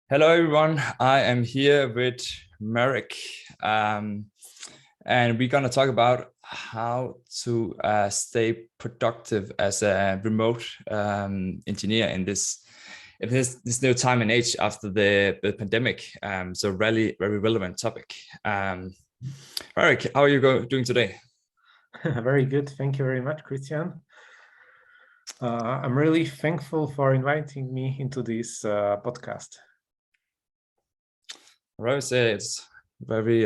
Hello, everyone. I am here with Marek, and we're going to talk about how to stay productive as a remote engineer in this new time and age after the pandemic. So really, very relevant topic. Marek, how are you doing today? Very good. Thank you very much, Christian. I'm really thankful for inviting me into this podcast. Right, so it's very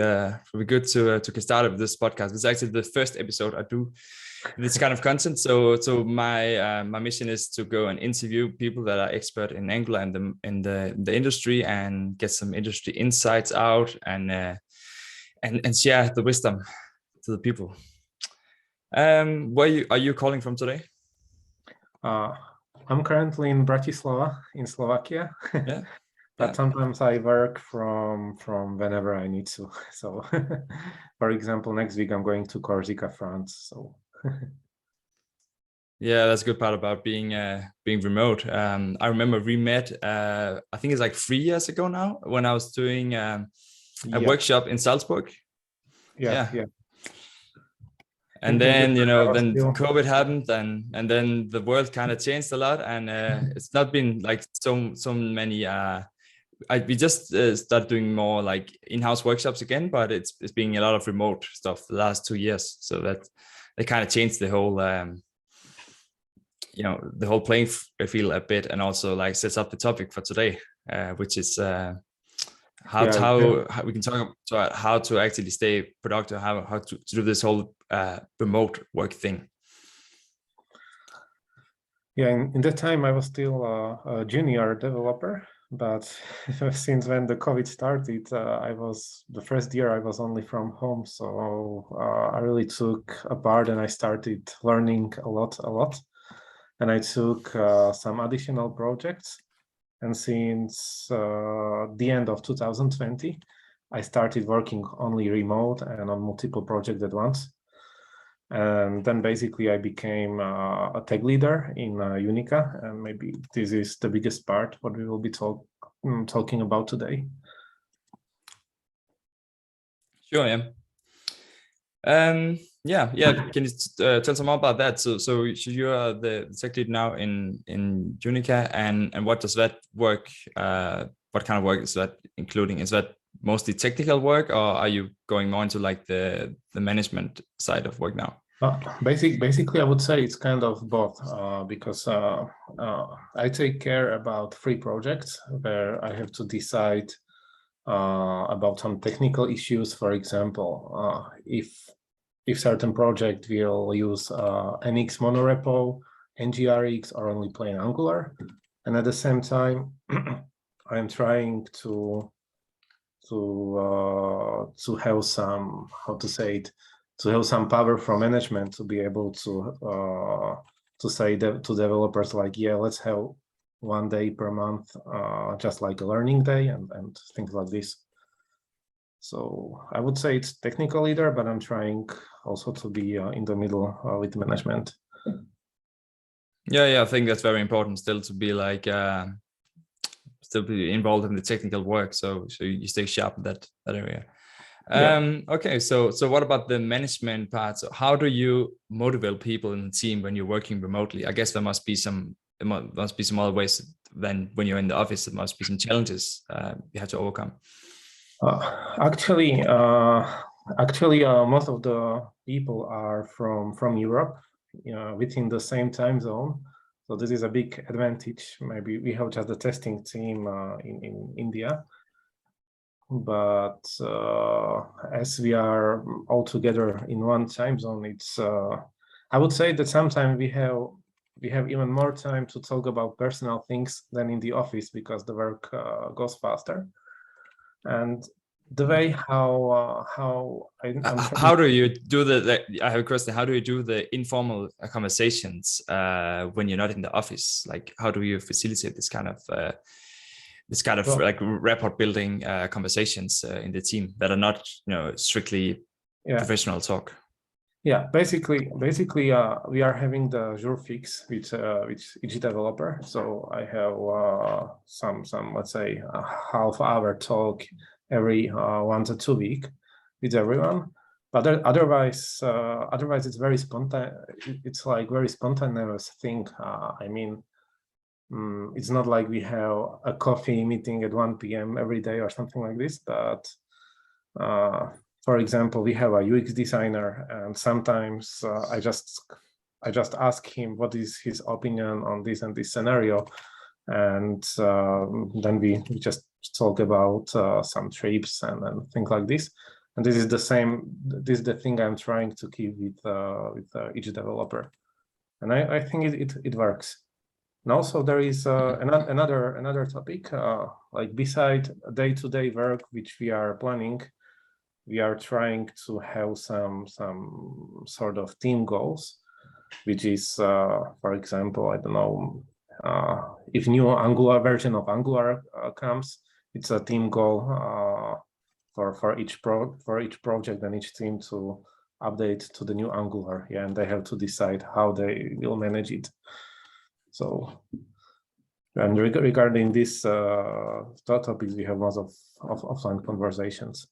good to get started with this podcast. It's actually the first episode I do this kind of content. So my mission is to go and interview people that are expert in Angular and the industry and get some industry insights out and share the wisdom to the people. Where are you calling from today? I'm currently in Bratislava in Slovakia. Yeah. But sometimes I work from whenever I need to. So, for example, next week I'm going to Corsica, France. So, yeah, that's a good part about being remote. I remember we met. I think it's like 3 years ago now when I was doing a workshop in Salzburg. Yeah. And then then COVID happened, and then the world kind of changed a lot, and it's not been like so many. We just started doing more like in-house workshops again, but it's being a lot of remote stuff the last 2 years. So that they kind of changed the whole, the whole playing field a bit, and also like sets up the topic for today, which is how we can talk about how to actually stay productive, how to do this whole remote work thing. Yeah, in that time I was still a junior developer. But since when the COVID started, the first year I was only from home. So I really took a part and I started learning a lot. And I took some additional projects. And since the end of 2020, I started working only remote and on multiple projects at once. And then basically I became a tech leader in Unica, and maybe this is the biggest part what we will be talking about today. Sure, yeah. Can you tell some more about that? So you are the tech lead now in Unica, and what does that work? What kind of work is that including? Is that mostly technical work, or are you going more into like the management side of work now? Basically, I would say it's kind of both, because I take care about 3 projects where I have to decide about some technical issues. For example, if certain project will use NX monorepo, NGRX, or only plain Angular, and at the same time, I'm trying to have some, how to say it, to have some power from management to be able to say to developers like, yeah, let's have 1 day per month, just like a learning day and things like this. So I would say it's technical leader, but I'm trying also to be in the middle with management. Yeah, I think that's very important still to be like still be involved in the technical work, so you stay sharp in that area. Okay, so what about the management part? So how do you motivate people in the team when you're working remotely? I guess there must be some other ways than when you're in the office. There must be some challenges you have to overcome. Actually, most of the people are from Europe, within the same time zone. So this is a big advantage. Maybe we have just the testing team in India. But as we are all together in one time zone, it's I would say that sometimes we have even more time to talk about personal things than in the office, because the work goes faster. And the way how do you do I have a question. How do you do the informal conversations when you're not in the office? Like, how do you facilitate this kind of like rapport building conversations in the team that are not strictly professional talk? Yeah, basically, we are having the jour fix with each developer. So I have some let's say a half-hour talk every 1 to 2 week with everyone. But otherwise it's very spontaneous. It's like very spontaneous thing. I mean, it's not like we have a coffee meeting at 1 p.m. every day or something like this. But for example, we have a UX designer, and sometimes I just ask him what is his opinion on this and this scenario, and then we just talk about some trips and things like this. And this is the same. This is the thing I'm trying to keep with each developer, and I think it works. And also there is another topic, like beside day-to-day work which we are planning, we are trying to have some sort of team goals, which is, for example, I don't know, if new Angular version of Angular comes, it's a team goal for each project and each team to update to the new Angular. Yeah, and they have to decide how they will manage it. So, and regarding this topics, we have lots of offline conversations.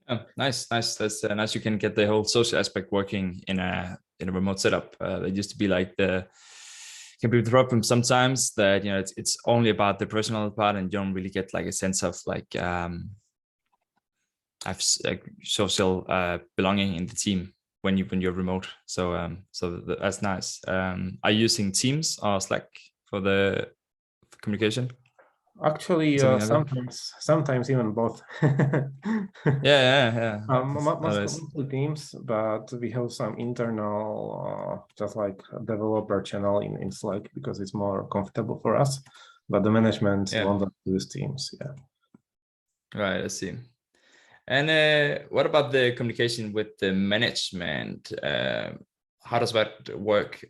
Oh, nice. That's nice. You can get the whole social aspect working in a remote setup. It used to be like can be the problem sometimes that it's only about the personal part, and you don't really get like a sense of like social belonging in the team when you're remote. So that's nice. Are you using Teams or Slack for the communication? Actually, sometimes even both. Yeah. Mostly Teams, but we have some internal, just like developer channel in Slack because it's more comfortable for us. But the management want to use Teams. Yeah. Right. I see. And what about the communication with the management? How does that work?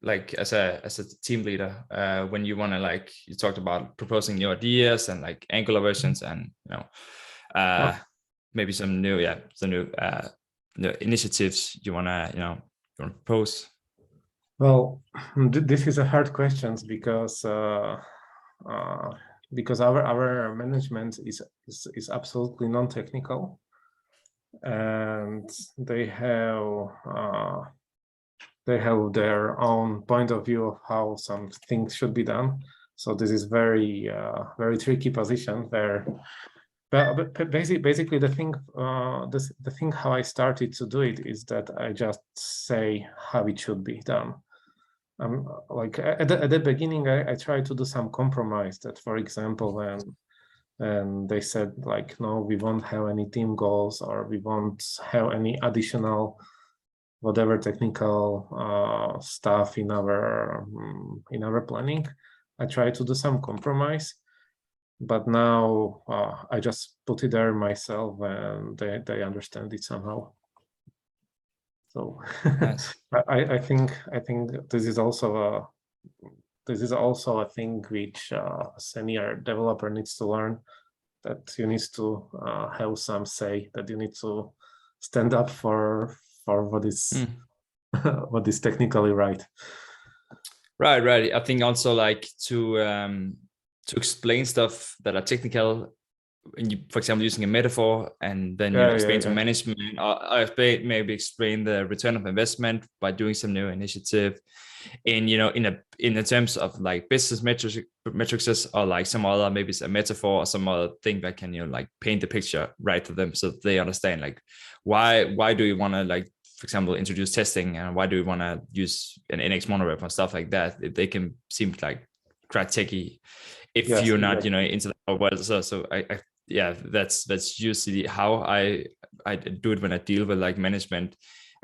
Like as a team leader, when you want to, like you talked about proposing new ideas and like Angular versions and maybe some new initiatives you wanna propose. Well, this is a hard question because our management is absolutely non-technical, and they have their own point of view of how some things should be done. So this is very tricky position where. But basically, the thing how I started to do it is that I just say how it should be done. Like at the beginning, I tried to do some compromise. That, for example, when they said like, no, we won't have any team goals, or we won't have any additional whatever technical stuff in our planning, I try to do some compromise. But now I just put it there myself, and they understand it somehow. So Nice. I think this is also a thing which a senior developer needs to learn, that you need to have some say, that you need to stand up for what is what is technically right. Right. I think also like to explain stuff that are technical, when you, for example, using a metaphor, and then explain to management, or maybe explain the return of investment by doing some new initiative, in in terms of like business metrics, or like some other, maybe it's a metaphor or some other thing that can like paint the picture right to them, so they understand like why do we want to, like, for example, introduce testing, and why do we want to use an NX monorep and stuff like that. They can seem like quite techy if you're not into the world. So I that's usually how I do it when I deal with like management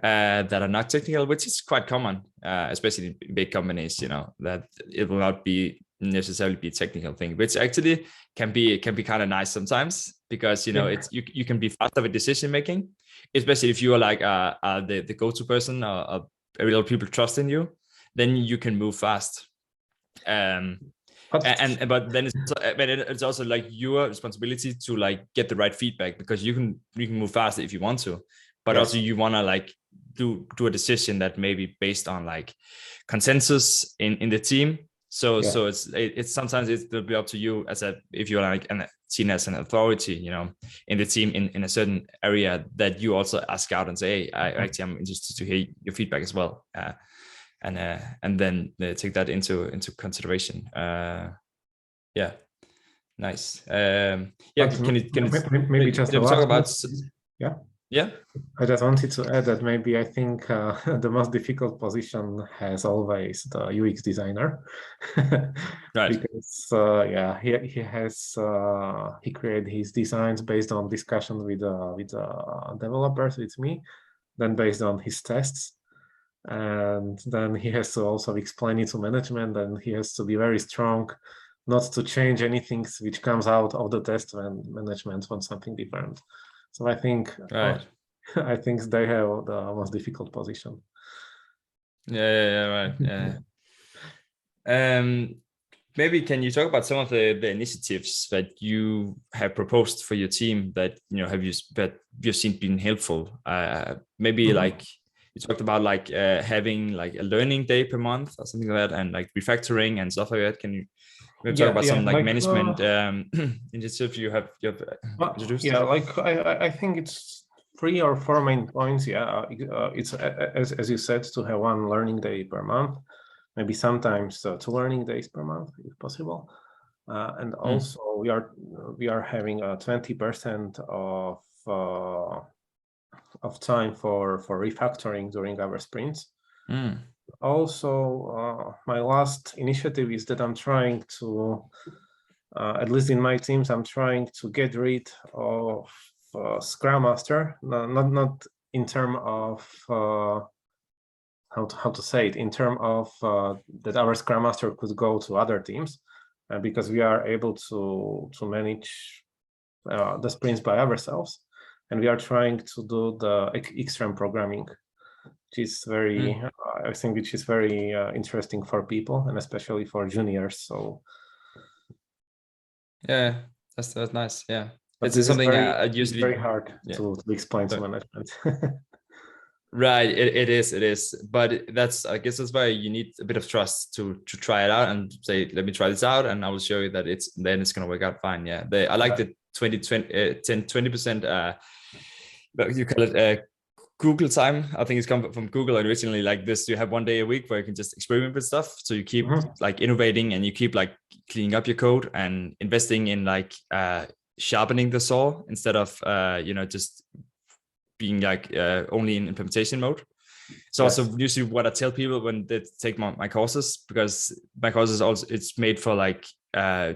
that are not technical, which is quite common, especially in big companies, that it will not be necessarily be a technical thing, which actually can be kind of nice sometimes, because it's you can be faster with decision making, especially if you are like the go-to person, or a lot of people trust in you, then you can move fast. but then it's also like your responsibility to like get the right feedback, because you can move faster if you want to, but also you want to like do a decision that may be based on like consensus in the team. So it's sometimes it'll be up to you if you're like seen as an authority, you know, in the team in a certain area, that you also ask out and say, hey, I'm interested to hear your feedback as well. And then take that into consideration. Yeah, nice. Can you just talk about? Yeah. I just wanted to add that maybe I think the most difficult position has always the UX designer, right? Because he created his designs based on discussion with developers, with me, then based on his tests. And then he has to also explain it to management, and he has to be very strong not to change anything which comes out of the test when management wants something different. So I think I think they have the most difficult position. Right. Maybe can you talk about some of the initiatives that you have proposed for your team that you've seen being helpful? Maybe like you talked about like having like a learning day per month or something like that, and like refactoring and stuff like that. Can you maybe talk about some like management initiatives you have introduced? I think it's 3 or 4 main points. It's as you said, to have 1 learning day per month, maybe sometimes 2 learning days per month if possible, and also we are having 20% of time for refactoring during our sprints. Also, my last initiative is that I'm trying to, at least in my teams, I'm trying to get rid of Scrum Master, not in terms of how to say it, in terms of that our Scrum Master could go to other teams, because we are able to manage the sprints by ourselves, and we are trying to do the extreme programming, which is very, I think, which is very interesting for people, and especially for juniors. So yeah, that's nice. Yeah, but it's something I usually very hard to explain to management. Right, it is, but I guess that's why you need a bit of trust to try it out and say, let me try this out, and I will show you that it's going to work out fine. Yeah, I like the 20%. You call it Google time. I think it's come from Google originally. Like this, you have 1 day a week where you can just experiment with stuff. So you keep like innovating, and you keep like cleaning up your code and investing in like sharpening the saw instead of just being like only in implementation mode. So also usually what I tell people when they take my courses, because my courses also, it's made for like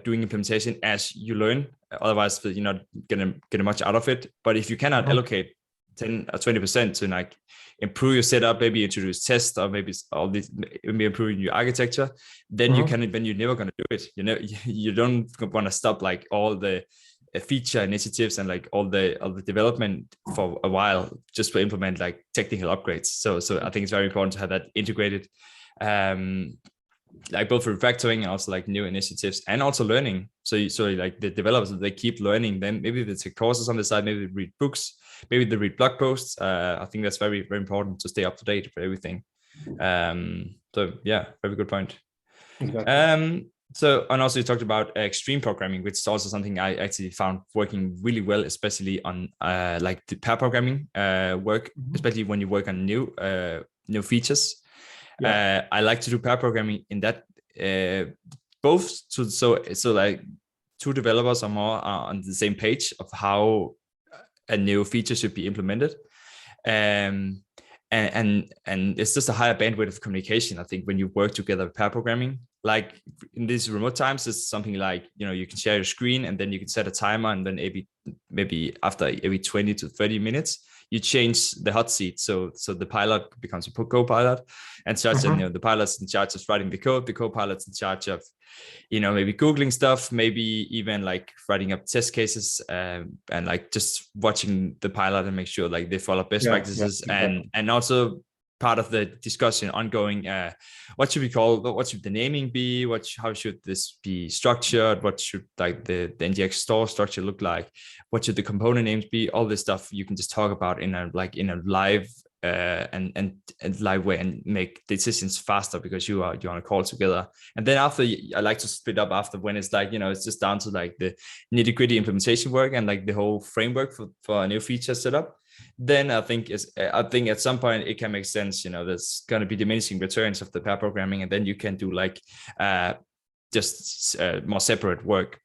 doing implementation as you learn. Otherwise you're not gonna get much out of it. But if you cannot allocate 10 or 20% to like improve your setup, maybe introduce tests, or maybe all this, maybe improving your architecture, then you're never gonna do it. You don't want to stop like all the feature initiatives and like all the development for a while just to implement like technical upgrades. So I think it's very important to have that integrated, like both refactoring and also like new initiatives and also learning. So like the developers, they keep learning. Then maybe they take courses on the side, maybe they read books, maybe they read blog posts. I think that's very, very important to stay up to date for everything. So yeah, very good point. Exactly. So, and also you talked about extreme programming, which is also something I actually found working really well, especially on like the pair programming work, especially when you work on new features. I like to do pair programming in that both so like 2 developers or more are on the same page of how a new feature should be implemented. And it's just a higher bandwidth of communication, I think, when you work together with pair programming. Like in these remote times, it's something like, you can share your screen, and then you can set a timer, and then maybe after every 20 to 30 minutes, you change the hot seat. So the pilot becomes a co-pilot, and such, and the pilot's in charge of writing the code. The co-pilot's in charge of, maybe Googling stuff, maybe even like writing up test cases, and like just watching the pilot and make sure like they follow best practices, and also part of the discussion ongoing. What should we call? What should the naming be? How should this be structured? What should like the NGX store structure look like? What should the component names be? All this stuff you can just talk about in a live and live way and make decisions faster because you're on a call together. And then after, I like to split up after when it's like, it's just down to like the nitty gritty implementation work and like the whole framework for a new feature setup. Then I think at some point it can make sense, there's going to be diminishing returns of the pair programming, and then you can do like just more separate work.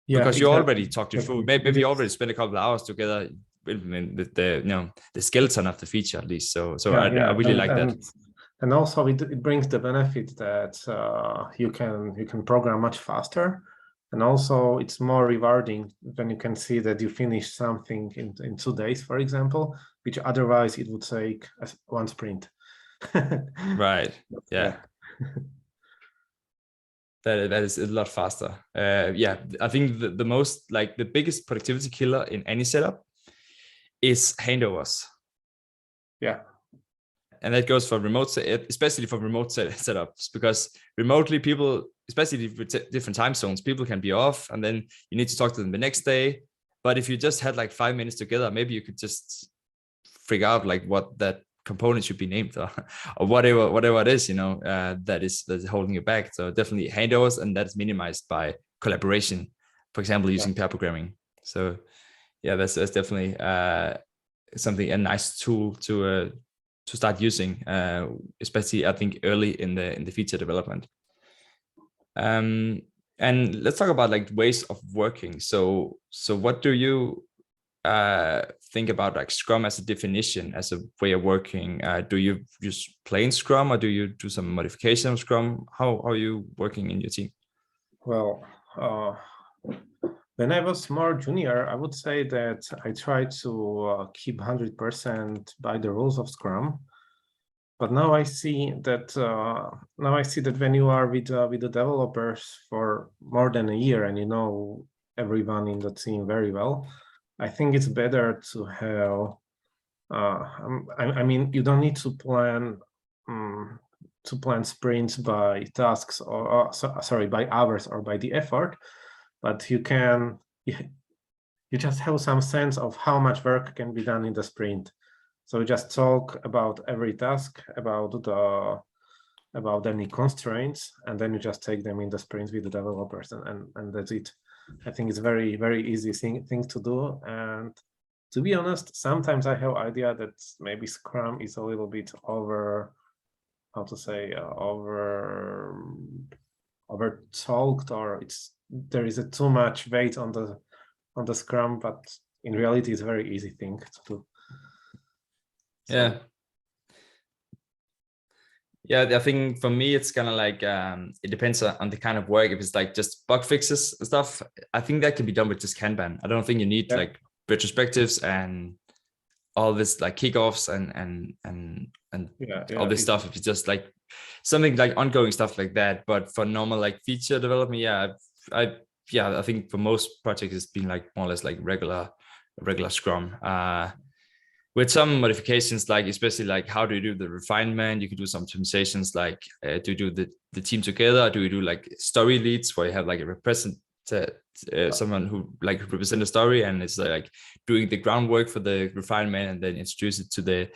Yeah, because you already talked through, maybe you already spent a couple of hours together with the skeleton of the feature at least. So I really like that. And also it brings the benefit that you can program much faster. And also it's more rewarding when you can see that you finish something in 2 days, for example, which otherwise it would take one sprint. Right. Yeah. That is a lot faster. I think the most, like the biggest productivity killer in any setup is handovers. Yeah. And that goes for especially for remote setups, because remotely people, especially with different time zones, people can be off and then you need to talk to them the next day. But if you just had like 5 minutes together, maybe you could just figure out like what that component should be named or whatever it is, that is holding you back. So definitely handovers, and that's minimized by collaboration, for example, using pair programming. So yeah, that's definitely a nice tool to start using, especially I think early in the feature development. And let's talk about like ways of working. So what do you think about like Scrum as a definition, as a way of working? Do you use plain Scrum, or do you do some modification of Scrum? How are you working in your team? Well, when I was more junior, I would say that I tried to keep 100% by the rules of Scrum. But now I see that when you are with the developers for more than a year and you know everyone in the team very well, I think it's better to have. I mean, you don't need to plan sprints by tasks or by hours or by the effort, but you just have some sense of how much work can be done in the sprint. So we just talk about every task, about any constraints, and then you just take them in the sprints with the developers, and that's it. I think it's very, very easy thing to do. And to be honest, sometimes I have idea that maybe Scrum is a little bit over talked, or there is too much weight on the Scrum, but in reality it's a very easy thing to do. So. Yeah, I think for me it's kind of like it depends on the kind of work. If it's like just bug fixes and stuff, I think that can be done with just Kanban. I don't think you need like retrospectives and all this like kickoffs and all this stuff. If it's just like something like ongoing stuff like that. But for normal like feature development, I think for most projects it's been like more or less like regular Scrum. With some modifications, like especially like how do you do the refinement? You can do some optimizations, like do you do the team together? Do you do like story leads where you have like a someone who like represent the story and it's like doing the groundwork for the refinement and then introduce it to the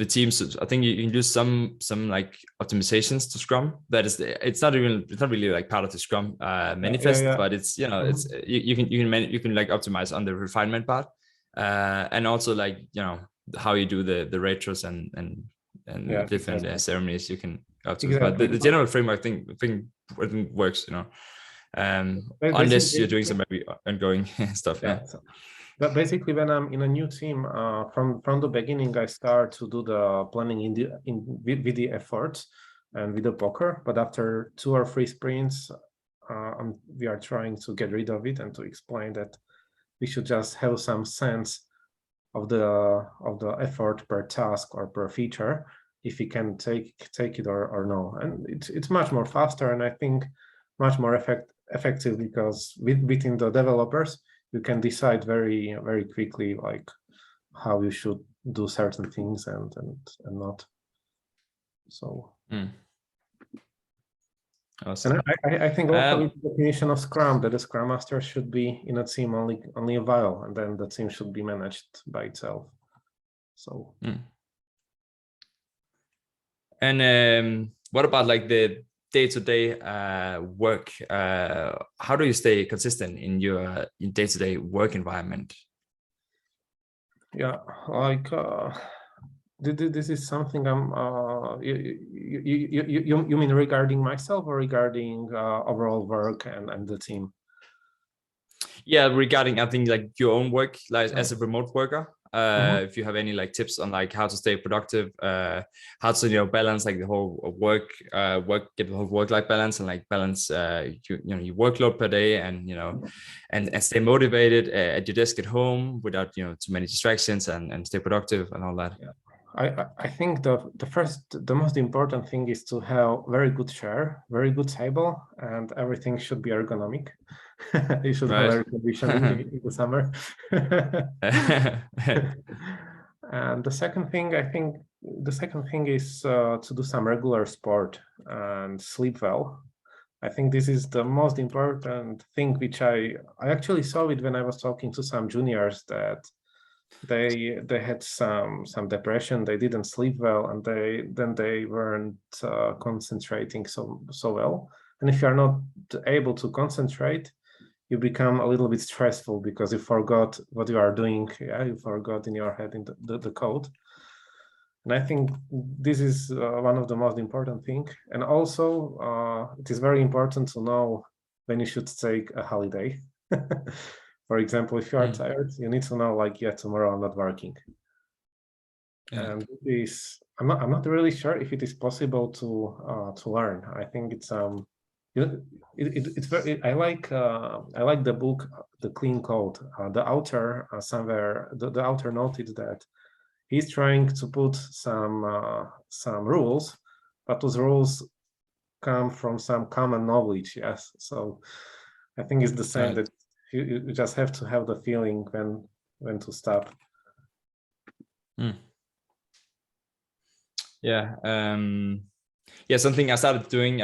team. So I think you can do some like optimizations to Scrum. That is, it's not really like part of the Scrum manifest, but it's it's you can like optimize on the refinement part. And also like how you do the retros and different ceremonies you can optimize. But the general framework thing works, unless you're doing some maybe ongoing stuff. But basically, when I'm in a new team, from the beginning, I start to do the planning with the efforts and with the poker. But after 2 or 3 sprints, we are trying to get rid of it and to explain that we should just have some sense of the effort per task or per feature, if we can take it or no. And it's much more faster, and I think much more effective, because within the developers you can decide very, very quickly like how you should do certain things and not. So. Awesome. And I think also it's the definition of Scrum that the Scrum Master should be in a team only a while, and then the team should be managed by itself. So. And what about like the day-to-day work? How do you stay consistent in your day-to-day work environment? Yeah, like this is something you mean regarding myself or regarding overall work and the team? Yeah, regarding I think like your own work, like as a remote worker, if you have any like tips on like how to stay productive, how to balance like the whole get the whole work-life balance and like balance your workload per day, and and stay motivated at your desk at home without too many distractions, and stay productive and all that. Yeah. I think the most important thing is to have very good chair, very good table, and everything should be ergonomic. You should have air conditioning in the summer. And the second thing, I think, is to do some regular sport and sleep well. I think this is the most important thing, which I actually saw it when I was talking to some juniors, that they had some depression, they didn't sleep well, and they weren't concentrating so well. And if you are not able to concentrate, you become a little bit stressful because you forgot what you are doing. Yeah, you forgot in your head in the code. And I think this is one of the most important thing. And also, it is very important to know when you should take a holiday. For example, if you are tired, you need to know, like, yeah, tomorrow I'm not working. Yeah. And this, I'm not really sure if it is possible to learn. I think it's it's very. I like the book, The Clean Code. The author somewhere the author noted that he's trying to put some rules, but those rules come from some common knowledge. Yes, so I think it's the same, that you just have to have the feeling when to stop. Yeah. Something I started doing,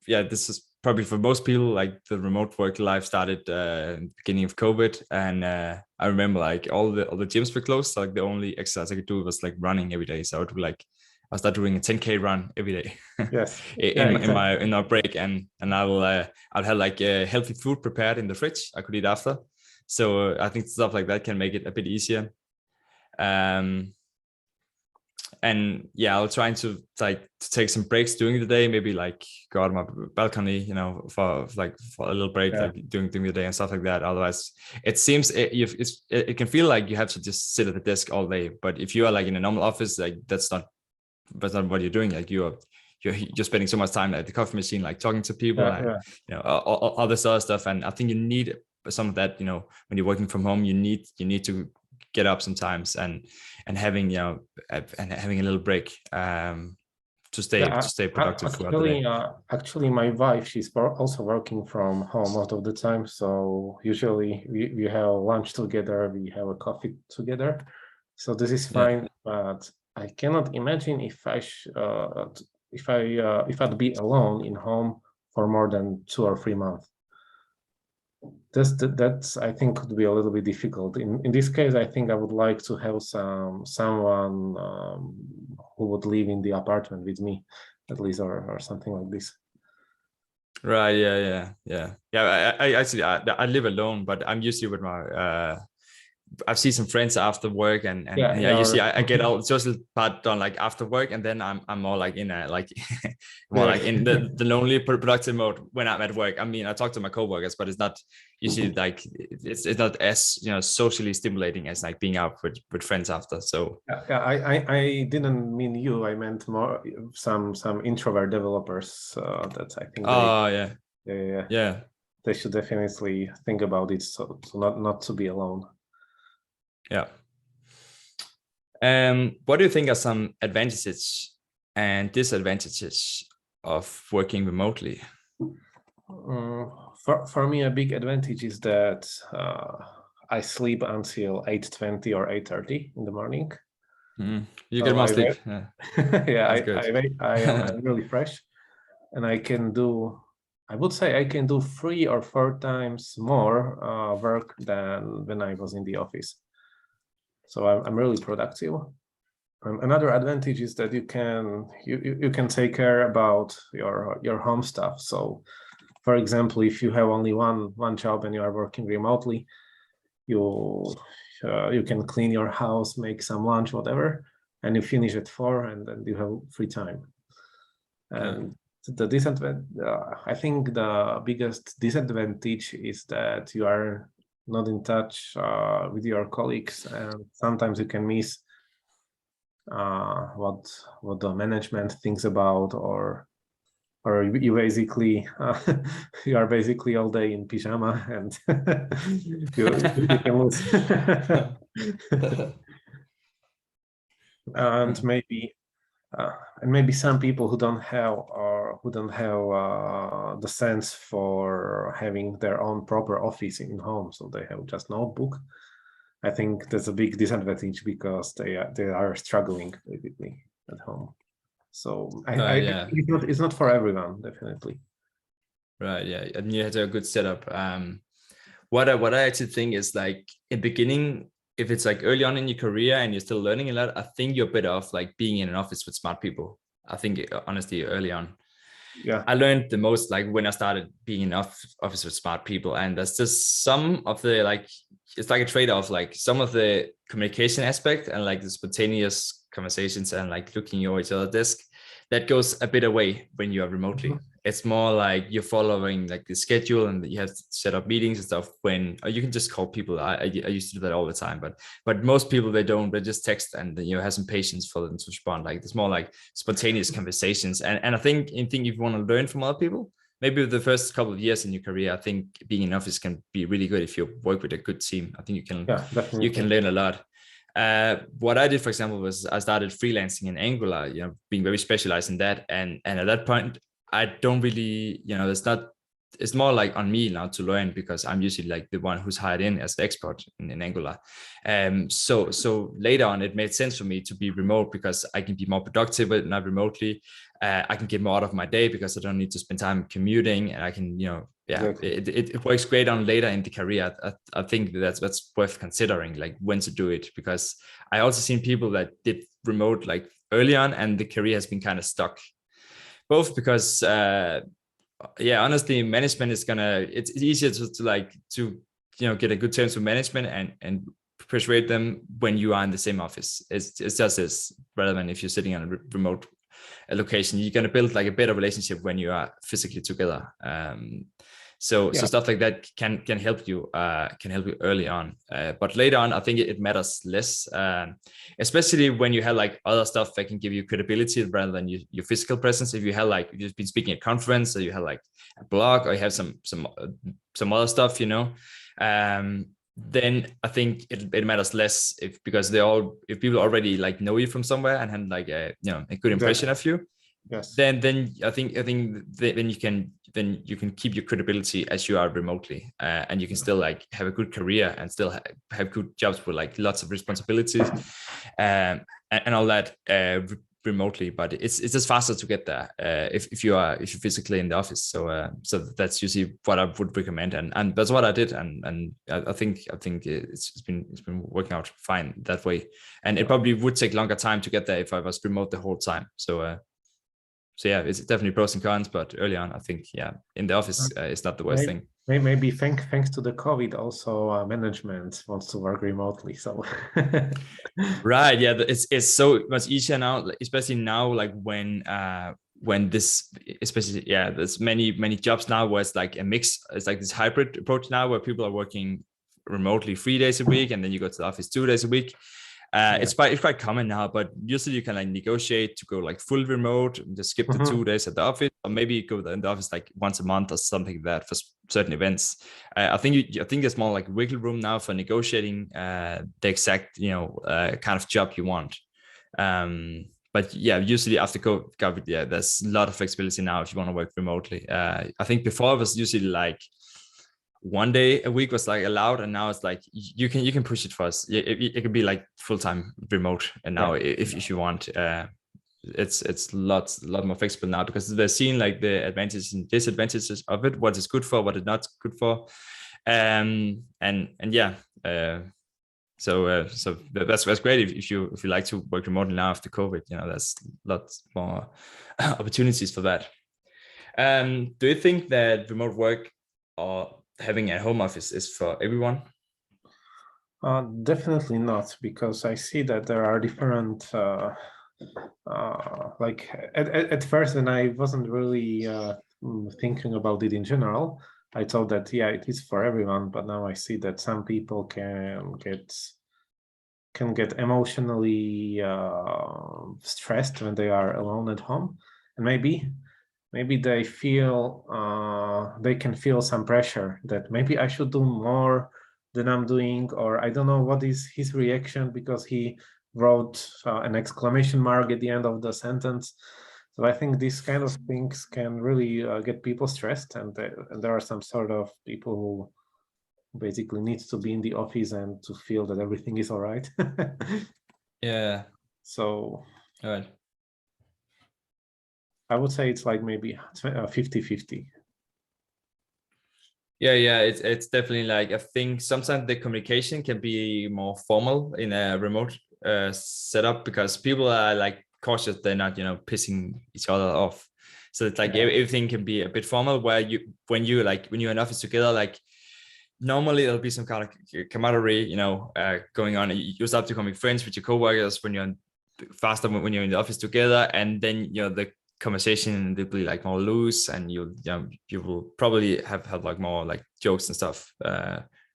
this is probably for most people, like the remote work life started in the beginning of COVID, and I remember like all the gyms were closed, so like the only exercise I could do was like running every day. So I would I started doing a 10K run every day. Yes. in my break, and I'll have like healthy food prepared in the fridge I could eat after. So I think stuff like that can make it a bit easier. And yeah, I'll try to take some breaks during the day, maybe like go out on my balcony, for a little break, like during the day and stuff like that. Otherwise, it seems it can feel like you have to just sit at the desk all day. But if you are like in a normal office, like that's not what you're doing. Like you're spending so much time at the coffee machine, like talking to people, and all this other stuff. And I think you need some of that. When you're working from home, you need to get up sometimes and having a little break to stay productive throughout the day. Actually, my wife, she's also working from home most of the time. So usually we have lunch together, we have a coffee together. So this is fine. But I cannot imagine if I'd be alone in home for more than 2 or 3 months. That's I think could be a little bit difficult. In this case, I think I would like to have someone who would live in the apartment with me, at least, or something like this. Right. Yeah. I actually I live alone, but I'm usually with my I've seen some friends after work, and usually I get all the social part done like after work, and then I'm more like in a like more like in the lonely productive mode when I'm at work. I mean, I talk to my coworkers, but it's not usually like it's not as socially stimulating as like being out with friends after. So I didn't mean you. I meant more some introvert developers that I think. Yeah. They should definitely think about it, so not to be alone. Yeah. What do you think are some advantages and disadvantages of working remotely? For me, a big advantage is that I sleep until 8:20 or 8:30 in the morning. You get So more sleep. Yeah, yeah, that's good. I am really fresh, and I would say I can do 3 or 4 times more work than when I was in the office. So I'm really productive. Another advantage is that you can take care about your home stuff. So, for example, if you have only one job and you are working remotely, you can clean your house, make some lunch, whatever, and you finish at 4, and then you have free time. And the disadvantage, I think the biggest disadvantage is that you are not in touch with your colleagues, and sometimes you can miss what the management thinks about, or you basically you are basically all day in pajama, and you can lose. and maybe and maybe some people who don't have the sense for having their own proper office in home, so they have just notebook. I think that's a big disadvantage because they are struggling basically at home. So I Yeah. it's not for everyone, definitely. Right. Yeah. And you had a good setup. What I actually think is like in beginning, if it's like early on in your career and you're still learning a lot, I think you're better off like being in an office with smart people. I think honestly early on. Yeah. I learned the most like when I started being in office with smart people, and there's just some of the like it's like a trade-off, like some of the communication aspect and like the spontaneous conversations and like looking over each other's desk that goes a bit away when you are remotely. Mhm. It's more like you're following like the schedule and you have to set up meetings and stuff when or you can just call people. I used to do that all the time, but most people they don't, they just text and have some patience for them to respond. Like it's more like spontaneous conversations. And I think if you want to learn from other people, maybe the first couple of years in your career, I think being in office can be really good if you work with a good team. I think you can learn a lot. What I did, for example, was I started freelancing in Angular, being very specialized in that. And at that point, I don't really, it's more like on me now to learn because I'm usually like the one who's hired in as the expert in Angular. So later on, it made sense for me to be remote because I can be more productive, but not remotely. I can get more out of my day because I don't need to spend time commuting, and I can, exactly. It works great on later in the career. I think that's worth considering, like when to do it, because I also seen people that did remote like early on, and the career has been kind of stuck. Both because, honestly, management is it's easier to get a good terms with management and persuade them when you are in the same office. It's just as relevant if you're sitting on a remote location. You're going to build like a better relationship when you are physically together. So stuff like that can help you early on, but later on I think it matters less, especially when you have like other stuff that can give you credibility rather than your physical presence. If you have like you've been speaking at a conference, or you have like a blog, or you have some other stuff, then I think it matters less because if people already like know you from somewhere and have like a good impression of you. Yes. Then I think then you can keep your credibility as you are remotely, and you can still like have a good career and still have good jobs with like lots of responsibilities, and all that remotely. But it's just faster to get there if you're physically in the office. So that's usually what I would recommend, and that's what I did, and I think it's been working out fine that way. And it probably would take longer time to get there if I was remote the whole time. So yeah, it's definitely pros and cons, but early on, I think, in the office, it's not the worst thing. Maybe thanks to the COVID, also management wants to work remotely. So right, yeah, it's so much easier now, especially now, like when this, especially there's many jobs now where it's like a mix. It's like this hybrid approach now where people are working remotely 3 days a week, and then you go to the office 2 days a week. It's quite common now, but usually you can like negotiate to go like full remote and just skip the 2 days at the office, or maybe go in the office like once a month or something like that for certain events. I think there's more like wiggle room now for negotiating the exact kind of job you want. But usually after COVID, there's a lot of flexibility now if you want to work remotely. I think before it was usually like one day a week was like allowed, and now it's like you can push it for us. It could be like full-time remote, and now if you want, it's lot more flexible now, because they're seeing like the advantages and disadvantages of it, what is good for, what is not good for, and yeah. So that's great if you like to work remotely now after COVID. There's lots more opportunities for that. Do you think that remote work or having a home office is for everyone? Definitely not, because I see that there are different like at first, and I wasn't really thinking about it in general. I thought that it is for everyone, but now I see that some people can get emotionally stressed when they are alone at home, and maybe they feel they can feel some pressure that maybe I should do more than I'm doing, or I don't know what is his reaction because he wrote an exclamation mark at the end of the sentence. So I think these kind of things can really get people stressed, and there are some sort of people who basically needs to be in the office and to feel that everything is all right. Yeah. So all right. I would say it's like maybe 50-50. Yeah, it's definitely like, I think sometimes the communication can be more formal in a remote setup, because people are like cautious they're not pissing each other off. So it's like everything can be a bit formal, where when you're in office together, like normally there'll be some kind of camaraderie going on. You start becoming friends with your coworkers when you're faster when you're in the office together, and then the conversation will be like more loose, and you will probably have like more like jokes and stuff,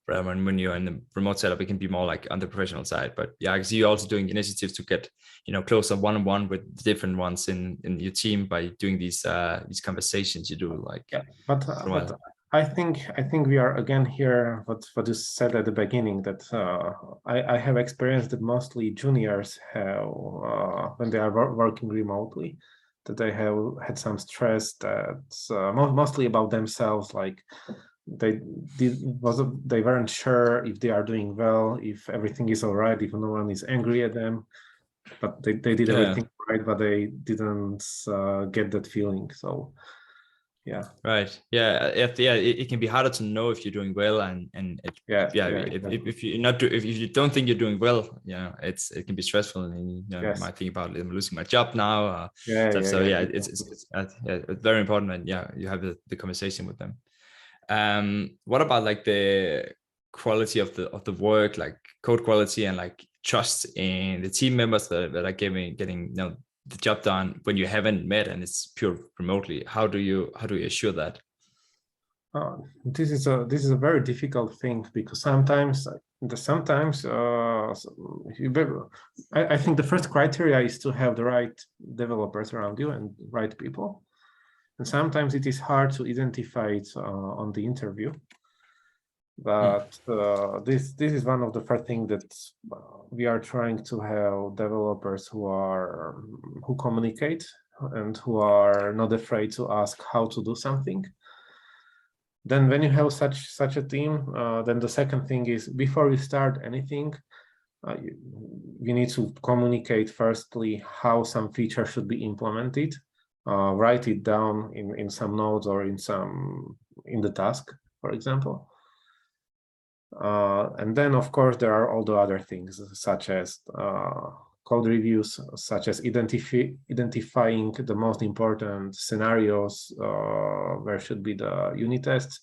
rather when you're in the remote setup, it can be more like on the professional side. But yeah, I see you also doing initiatives to get closer one-on-one with different ones in your team by doing these conversations you do, like but I think we are again here what you said at the beginning, that I have experienced that mostly juniors have when they are working remotely, that they have had some stress that's mostly about themselves, like they weren't sure if they are doing well, if everything is all right, if no one is angry at them, but they did everything right, but they didn't get that feeling. So yeah. Right. Yeah. It can be harder to know if you're doing well, and if you're not if you don't think you're doing well, it can be stressful, and you might think about, I'm losing my job now. It's very important, and you have the conversation with them. What about like the quality of the work, like code quality, and like trust in the team members that are getting the job done when you haven't met and it's pure remotely? How do you assure that? This is a very difficult thing, because sometimes I think the first criteria is to have the right developers around you and right people, and sometimes it is hard to identify it on the interview. But this is one of the first things that we are trying to have developers who communicate and who are not afraid to ask how to do something. Then when you have such a team, then the second thing is, before you start anything, you need to communicate firstly how some feature should be implemented, write it down in some notes or in the task, for example. And then, of course, there are all the other things, such as code reviews, such as identifying the most important scenarios where should be the unit tests,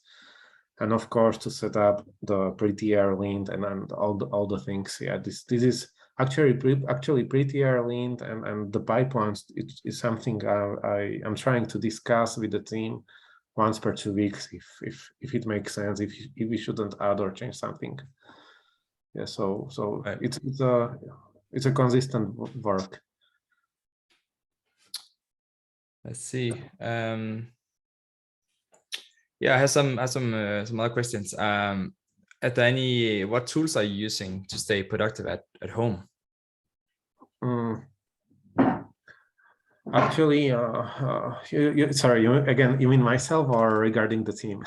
and of course to set up the prettier lint and all the things. Yeah, this is actually prettier lint and the pipelines. It is something I'm trying to discuss with the team once per 2 weeks, if it makes sense, if we shouldn't add or change something. Yeah, so right. It's a consistent work. Let's see. I have some other questions. What tools are you using to stay productive at home? Actually, sorry, you mean myself or regarding the team?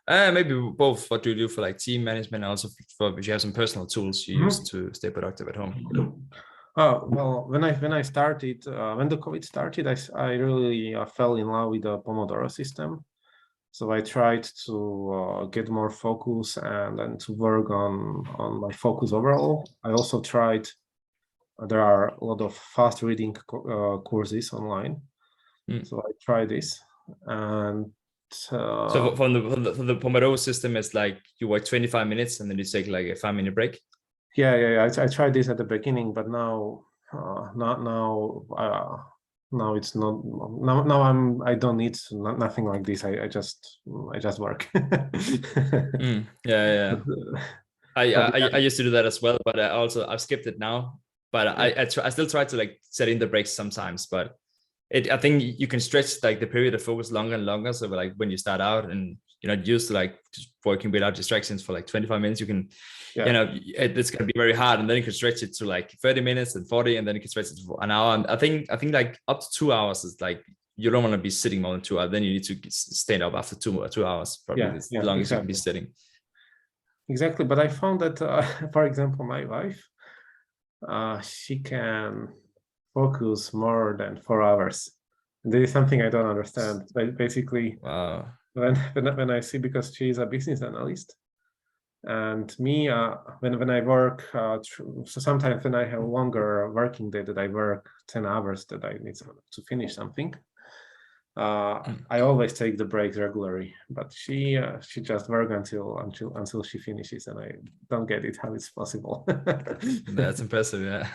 Maybe both. What do you do for like team management, and also for if you have some personal tools you use to stay productive at home? Oh, well, when I started, when the COVID started, I really fell in love with the Pomodoro system. So I tried to get more focus and to work on my focus overall. I also tried, there are a lot of fast reading courses online. So I tried this, and so for the Pomodoro system, it's like you work 25 minutes and then you take like a 5-minute break. yeah. I tried this at the beginning, but now now it's not. Now I don't need nothing like this. I just work. Yeah. But I used to do that as well, but I've skipped it now. But I still try to like set in the breaks sometimes, but I think you can stretch like the period of focus longer and longer. So like when you start out and you're not used to like just working without distractions for like 25 minutes, you can, it's gonna be very hard, and then you can stretch it to like 30 minutes and 40, and then you can stretch it for an hour. And I think like up to 2 hours is like, you don't want to be sitting more than 2 hours. Then you need to stand up after 2 hours. Probably it's the longest you can be sitting. Exactly, but I found that, for example, my wife, she can focus more than 4 hours. And this is something I don't understand. But basically, wow. when I see, because she is a business analyst, and me, when I work, so sometimes when I have longer working day, that I work 10 hours, that I need to finish something, I always take the breaks regularly, but she just work until she finishes, and I don't get it how it's possible. That's impressive.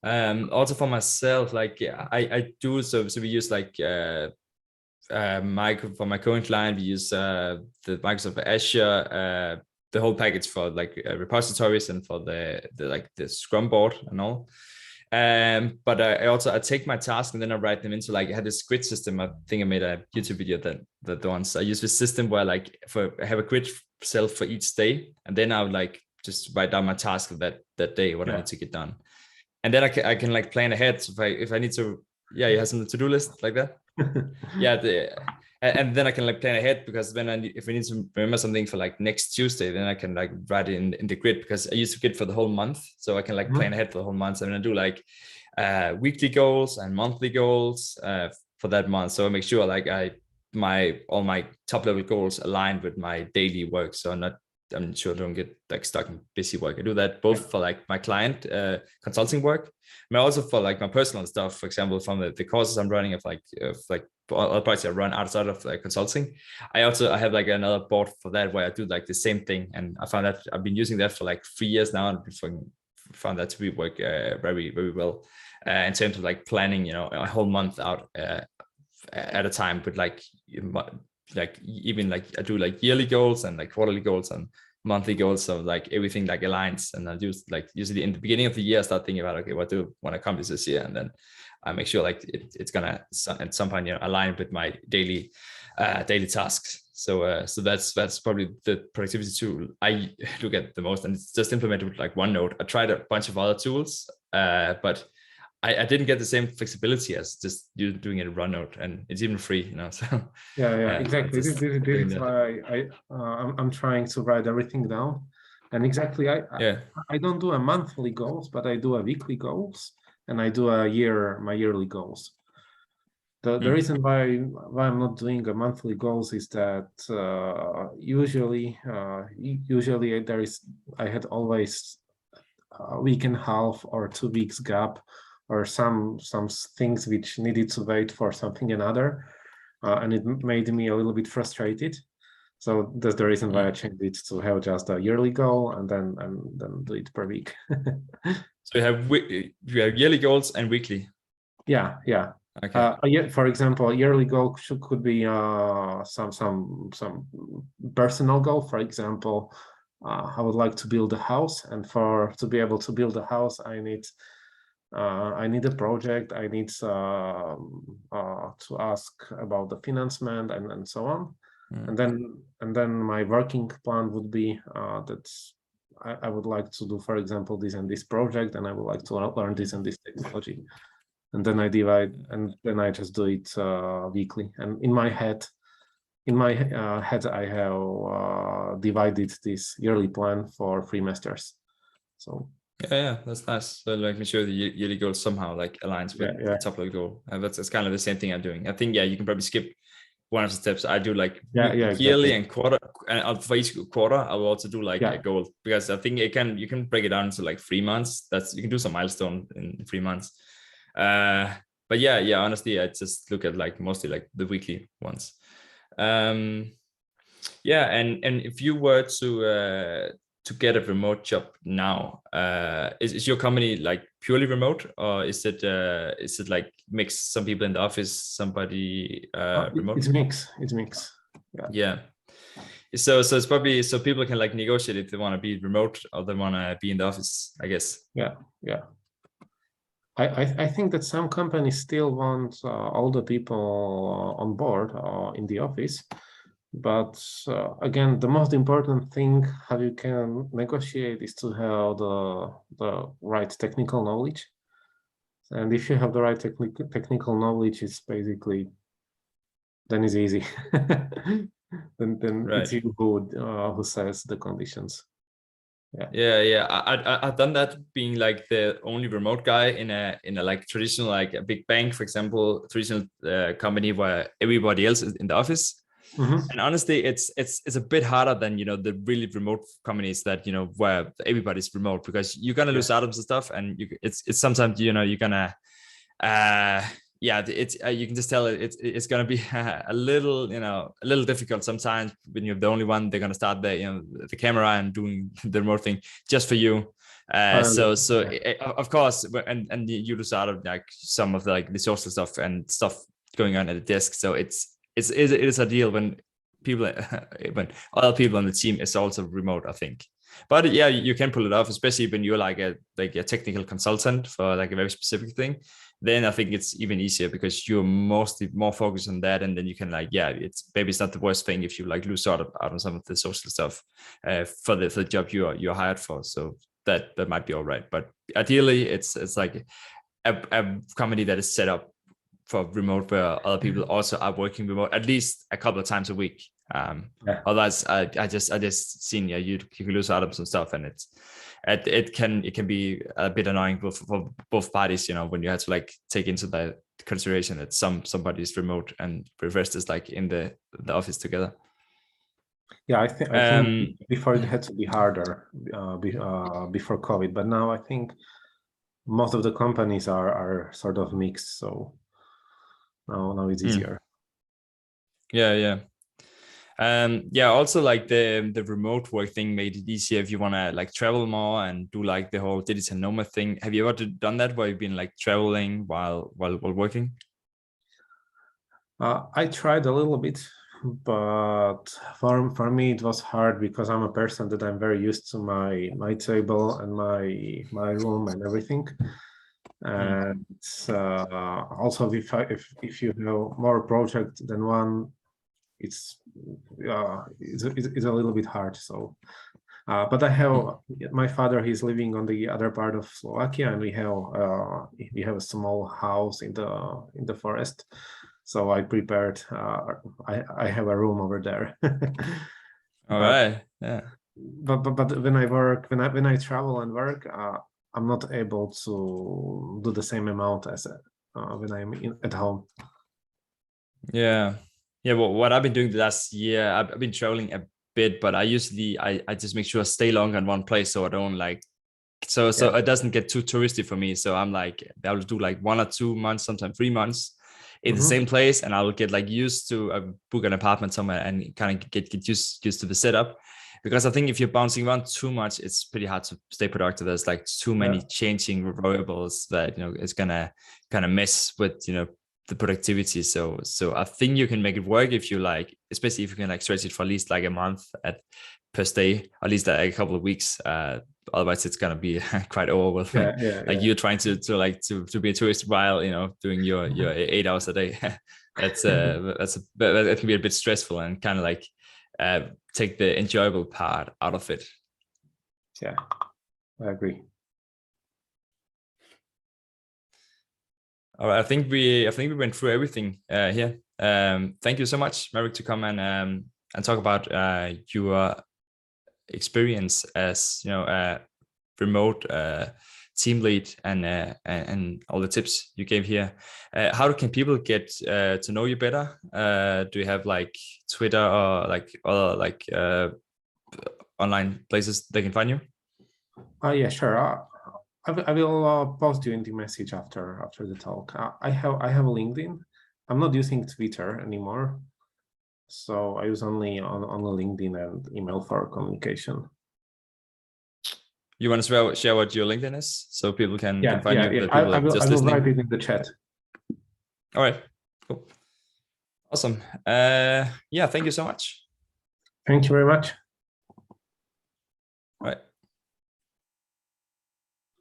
Yeah. Also for myself, like I do so we use like for my current client, we use the Microsoft Azure, the whole package for like repositories and for the like the Scrum board and all. But I take my task and then I write them into, like, I had this grid system. I think I made a YouTube video that once. I use this system where like I have a grid cell for each day, and then I would like just write down my task of that day, what I need to get done, and then I can like plan ahead. So if I need to, you have some to-do list like that. And then I can like plan ahead, because then if I need to remember something for like next Tuesday, then I can like write it in the grid, because I used to grid for the whole month, so I can like plan ahead for the whole month. And I do like weekly goals and monthly goals for that month, so I make sure like all my top level goals aligned with my daily work, so I'm sure I don't get like stuck in busy work. I do that both for like my client consulting work, but also for like my personal stuff. For example, from the courses I'm running of like other projects I run outside of consulting. I have like another board for that, where I do like the same thing. And I found that I've been using that for like 3 years now, and found that to be work very, very well in terms of like planning, a whole month out at a time. But like even like I do like yearly goals and like quarterly goals and monthly goals, so like everything like aligns. And I do like usually in the beginning of the year I start thinking about, okay, what do I want to accomplish this year, and then I make sure like it's gonna at some point align with my daily tasks. So that's probably the productivity tool I look at the most, and it's just implemented with like OneNote. I tried a bunch of other tools, but I didn't get the same flexibility as just you doing it in OneNote, and it's even free, So exactly. This is why I'm trying to write everything down, and exactly I don't do a monthly goals, but I do a weekly goals, and I do my yearly goals. The reason why I'm not doing a monthly goals is that usually I had always a week and a half or 2 weeks gap, or some things which needed to wait for something another, and it made me a little bit frustrated. So that's the reason why I changed it to have just a yearly goal, and then do it per week. So you have yearly goals and weekly. Yeah. Okay. For example, a yearly goal could be some personal goal. For example, I would like to build a house, and to be able to build a house, I need a project. I need to ask about the financement and so on. And then my working plan would be that I would like to do, for example, this and this project, and I would like to learn this and this technology. And then I divide, and then I just do it weekly. And in my head, in my head, I have divided this yearly plan for 3 semesters. So yeah, that's nice. So like make sure the yearly goal somehow like aligns with the top level goal. And that's kind of the same thing I'm doing. I think you can probably skip one of the steps. I do like yearly exactly. and quarter, and for each quarter I will also do like a goal, because I think you can break it down to like 3 months. You can do some milestone in 3 months. But yeah, honestly, I just look at like mostly like the weekly ones. Yeah, and if you were to get a remote job now, is your company like purely remote, or is it like mix, some people in the office, somebody remote? It's mix. Yeah. So it's probably, so people can like negotiate if they want to be remote or they want to be in the office, I guess. Yeah. I think that some companies still want all the people on board in the office, but again, the most important thing how you can negotiate is to have the right technical knowledge. And if you have the right technical knowledge, it's basically, then it's easy. then Right. it's you who says the conditions. Yeah. I've done that, being like the only remote guy in a like traditional, like a big bank, for example, traditional company where everybody else is in the office. And honestly, it's a bit harder than, the really remote companies that, where everybody's remote, because you're gonna lose out on some stuff, and it's sometimes, you're gonna it's you can just tell it's gonna be a little difficult sometimes when you're the only one. They're gonna start the camera and doing the remote thing just for you. Of course, and you lose out of like some of the like the social stuff and stuff going on at the desk. So it is a deal when when other people on the team is also remote, I think. But yeah, you can pull it off, especially when you're like a technical consultant for like a very specific thing. Then I think it's even easier because you're mostly more focused on that, and then you can like, it's maybe it's not the worst thing if you like lose out on some of the social stuff for the job you're hired for. So that might be all right. But ideally, it's like a company that is set up for remote, where other people also are working remote at least a couple of times a week. Otherwise, I just seen you can lose out on some stuff, and it can be a bit annoying for both parties, when you have to like take into the consideration that somebody is remote and the rest is like in the office together. I think before it had to be harder before COVID, but now I think most of the companies are sort of mixed, so now it's easier. Also like the remote work thing made it easier if you want to like travel more and do like the whole digital nomad thing. Have you ever done that, where you've been like traveling while working? I tried a little bit, but for me it was hard because I'm a person that I'm very used to my table and my room and everything. And also if you have more projects than one, it's a little bit hard. So but I have my father, he's living on the other part of Slovakia, and we have a small house in the forest. So I prepared I have a room over there. All right. Yeah. But when I travel and work, I'm not able to do the same amount as when I'm at home. Yeah. Well, what I've been doing the last year, I've been traveling a bit, but I usually I just make sure I stay long in one place, so I don't like so it doesn't get too touristy for me. So I'm like, I'll do like 1 or 2 months, sometimes 3 months in the same place, and I will get like used to book an apartment somewhere and kind of get used to the setup. Because I think if you're bouncing around too much, it's pretty hard to stay productive. There's like too many changing variables that it's gonna kind of mess with the productivity. So I think you can make it work if you like, especially if you can like stretch it for at least like a month per stay, at least like a couple of weeks. Otherwise it's gonna be quite overwhelming. You're trying to be a tourist while doing your 8 hours a day. That can be a bit stressful and kind of like take the enjoyable part out of it. Yeah, I agree. All right, I think we went through everything here. Thank you so much, Marek, to come and talk about your experience as remote team lead and all the tips you gave here. How can people get to know you better? Do you have like Twitter or like other like online places they can find you? Yeah, sure. I will post you in the message after the talk. I have LinkedIn. I'm not using Twitter anymore, so I use only on LinkedIn and email for communication. You want to share what your LinkedIn is so people can find you? Yeah. The people I will write it in the chat. All right, cool, awesome. Yeah, thank you so much. Thank you very much.